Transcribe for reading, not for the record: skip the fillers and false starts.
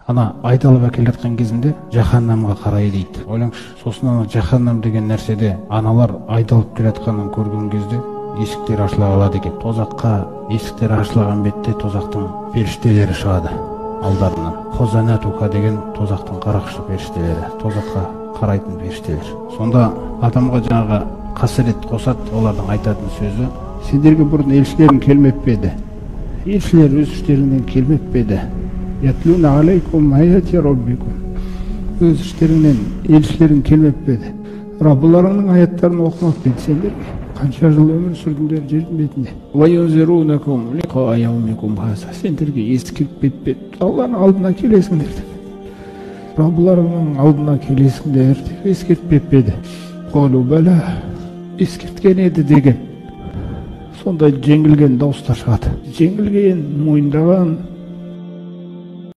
ана айдалып әкелжатқан кезінде жаһаннамға қарай дейді. Ойлаңызшы, сосын ана жаһаннам деген нәрседе аналар айдалып келатқанын көрген кезде есіктер ашыла қалады екен. Тозаққа есіктер ашылған бетте тозақтың періштелері шығады алдарынан. Хозанатуха деген тозақтың қарақшы періштелері, тозаққа қарайтын періштелер. Сонда адамға жаңағы қасірет қосады, олардың айтатын сөзі: сендерге бұрын елшілерің келмеп пе еді? Елшілер өз іштеріңнен келмеп пе еді? Ятлуна алейкум аяти роббикум. Өз іштеріңнен елшілерің келмеп пе еді? Раббыларыңның аяттарын оқымап пе еді сендерге? Қанша жыл өмір сүрдіңдер жердің бетінде? Вайунзирунакум лиқа яумикум хаза. Сендерге ескертпеп пе еді? Алланың алдына келесіңдер деп. Раббыларыңның алдына келесіңдер деп ескертпеп пе еді? Қолу бәлә, ескерткен еді деген. Сондай жеңілген дауыстар шығады. Жеңілген, мойындаған